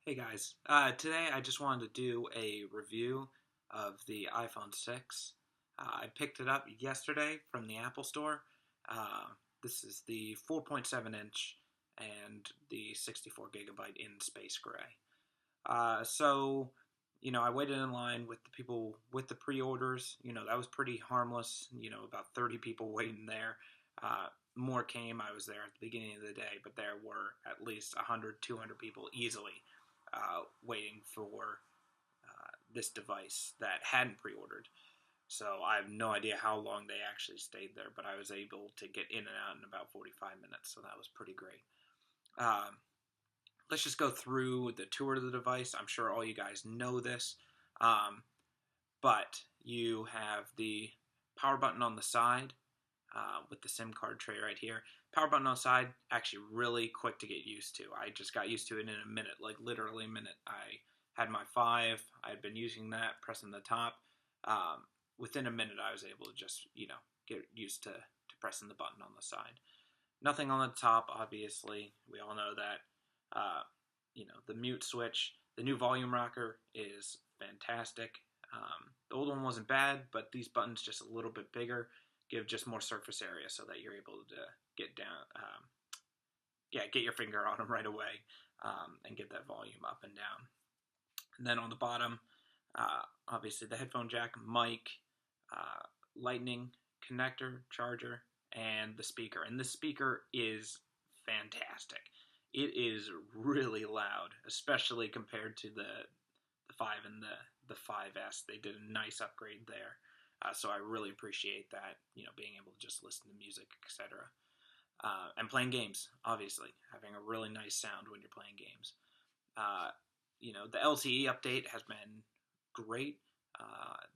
Hey guys, today I just wanted to do a review of the iPhone 6. I picked it up yesterday from the Apple Store. This is the 4.7 inch and the 64 gigabyte in space gray. I waited in line with the people with the pre-orders. That was pretty harmless. About 30 people waiting there. More came. I was there at the beginning of the day, but there were at least 100, 200 people easily waiting for this device that hadn't pre-ordered. So I have no idea how long they actually stayed there, but I was able to get in and out in about 45 minutes, so that was pretty great. Let's just go through the tour of the device. I'm sure all you guys know this, but you have the power button on the side with the SIM card tray right here. Power button on the side, actually really quick to get used to. I just got used to it in a minute, like literally a minute. I had my 5, I had been using that, pressing the top. Within a minute, I was able to just, get used to pressing the button on the side. Nothing on the top, obviously. We all know that. The mute switch, the new volume rocker is fantastic. The old one wasn't bad, but these buttons just a little bit bigger, give just more surface area so that you're able to get down, get your finger on them right away and get that volume up and down. And then on the bottom, obviously the headphone jack, mic, lightning connector, charger, and the speaker. And this speaker is fantastic. It is really loud, especially compared to the 5 and the 5S. They did a nice upgrade there. So I really appreciate that, being able to just listen to music, etc. And playing games, obviously, having a really nice sound when you're playing games. The LTE update has been great.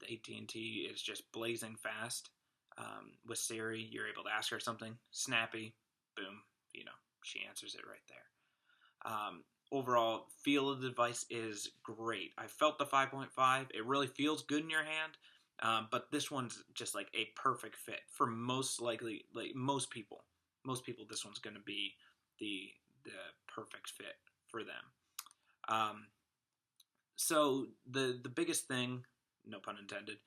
The AT&T is just blazing fast. With Siri, you're able to ask her something, snappy, boom, she answers it right there. Overall, feel of the device is great. I felt the 5.5. It really feels good in your hand. But this one's just like a perfect fit for most people. Most people, this one's going to be the perfect fit for them. So the biggest thing, no pun intended,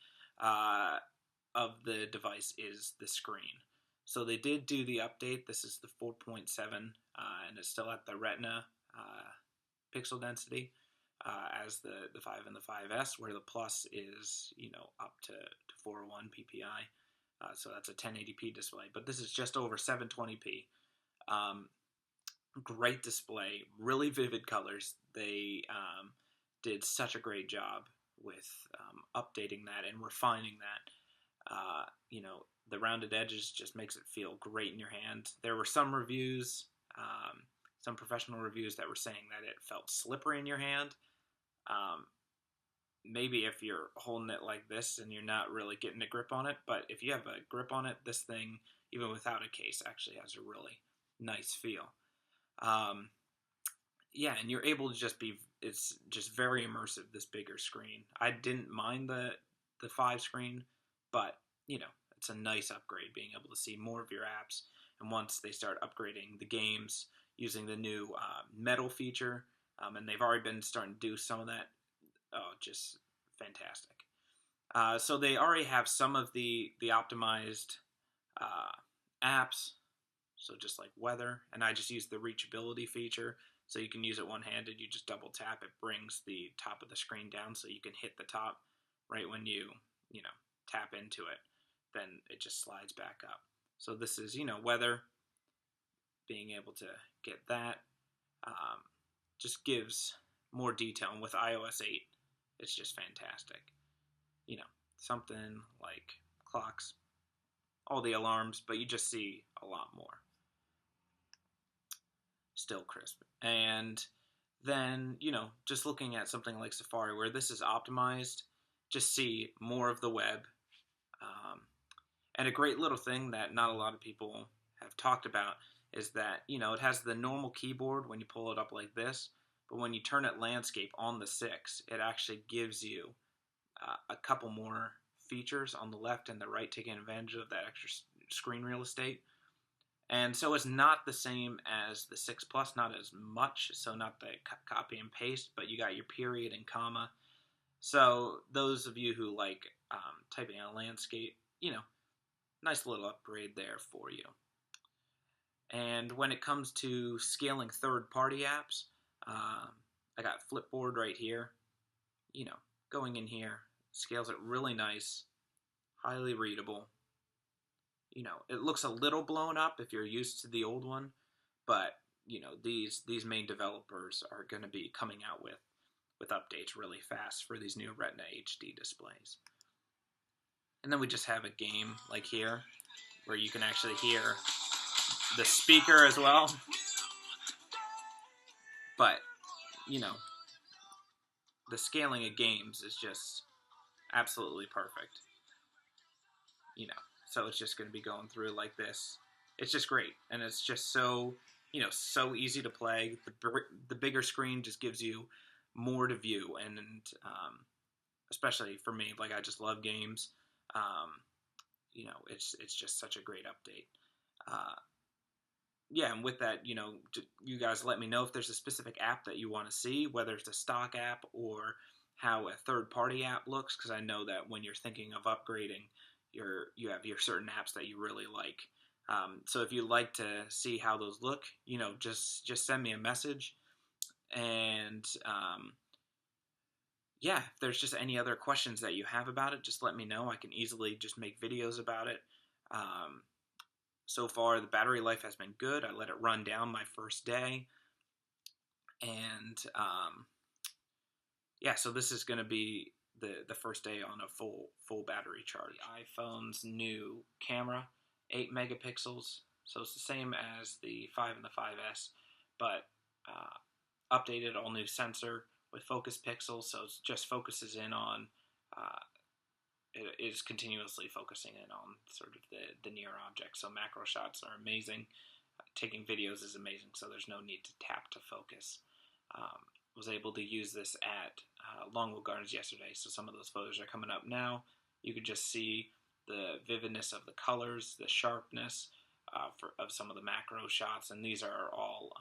of the device is the screen. So they did do the update. This is the 4.7, and it's still at the Retina pixel density. As the 5 and the 5S, where the Plus is, up to 401 ppi. So that's a 1080p display. But this is just over 720p. Great display, really vivid colors. They did such a great job with updating that and refining that. The rounded edges just makes it feel great in your hand. There were some reviews, some professional reviews that were saying that it felt slippery in your hand. Maybe if you're holding it like this and you're not really getting a grip on it, but if you have a grip on it, this thing, even without a case, actually has a really nice feel. And you're able to it's just very immersive, this bigger screen. I didn't mind the 5 screen, but, it's a nice upgrade being able to see more of your apps. And once they start upgrading the games using the new metal feature, and they've already been starting to do some of that. Oh, just fantastic. So they already have some of the optimized apps, so just like weather, and I just use the reachability feature, so you can use it one-handed. You just double tap, it brings the top of the screen down, so you can hit the top right when you tap into it. Then it just slides back up. So this is, weather, being able to get that. Just gives more detail. And with iOS 8, it's just fantastic. Something like clocks, all the alarms, but you just see a lot more. Still crisp. And then, just looking at something like Safari, where this is optimized, just see more of the web. And a great little thing that not a lot of people have talked about is that, it has the normal keyboard when you pull it up like this, but when you turn it landscape on the 6, it actually gives you a couple more features on the left and the right, taking advantage of that extra screen real estate. And so it's not the same as the 6 Plus, not as much, so not the copy and paste, but you got your period and comma. So those of you who like typing in a landscape, nice little upgrade there for you. And when it comes to scaling third-party apps, I got Flipboard right here. Going in here, scales it really nice, highly readable. It looks a little blown up if you're used to the old one, but these main developers are going to be coming out with updates really fast for these new Retina HD displays. And then we just have a game like here where you can actually hear the speaker as well. But the scaling of games is just absolutely perfect. So it's just going to be going through like this. It's just great, and it's just so so easy to play. The bigger screen just gives you more to view, and especially for me, like, I just love games. It's just such a great update. Yeah, and with that, you guys let me know if there's a specific app that you want to see, whether it's a stock app or how a third-party app looks, because I know that when you're thinking of upgrading, you have your certain apps that you really like. So if you'd like to see how those look, just send me a message. And yeah, if there's just any other questions that you have about it, just let me know. I can easily just make videos about it. So far, the battery life has been good. I let it run down my first day. And yeah, so this is going to be the first day on a full battery charge. The iPhone's new camera, 8 megapixels, so it's the same as the 5 and the 5S, but updated, all new sensor with focus pixels, so it just focuses in on, it is continuously focusing in on sort of the near object, so macro shots are amazing. Taking videos is amazing, so there's no need to tap to focus. Was able to use this at Longwood Gardens yesterday, so some of those photos are coming up now. You could just see the vividness of the colors, the sharpness of some of the macro shots, and these are all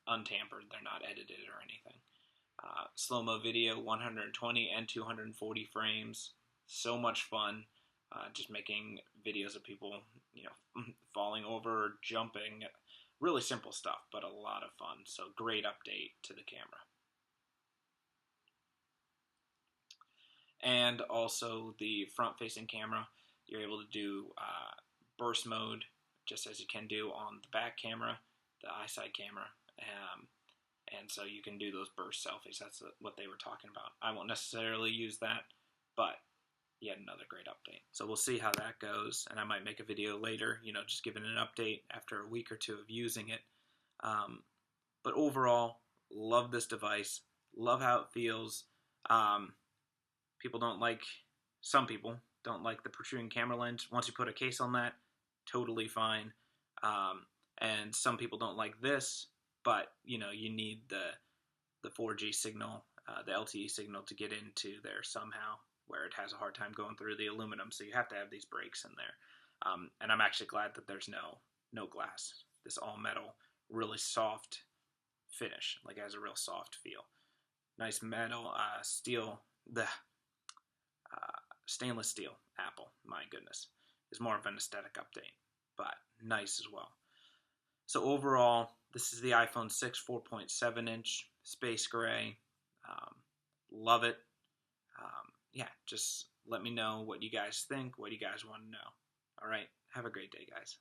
untampered. They're not edited or anything. Slow-mo video, 120 and 240 frames. So much fun. Just making videos of people, falling over or jumping. Really simple stuff, but a lot of fun. So great update to the camera. And also the front-facing camera, you're able to do burst mode, just as you can do on the back camera, the iSight camera, and so you can do those burst selfies. That's what they were talking about. I won't necessarily use that, but yet another great update. So we'll see how that goes, and I might make a video later, just giving an update after a week or two of using it. But overall, love this device, love how it feels. Some people don't like the protruding camera lens. Once you put a case on that, totally fine. And some people don't like this, but you need the 4G signal, the LTE signal to get into there somehow, where it has a hard time going through the aluminum, so you have to have these breaks in there. And I'm actually glad that there's no glass. This all metal, really soft finish, like it has a real soft feel. Nice metal, steel, stainless steel Apple, my goodness, is more of an aesthetic update, but nice as well. So overall, this is the iPhone 6 4.7 inch space gray. Love it. Yeah, just let me know what you guys think, what you guys want to know. All right, have a great day, guys.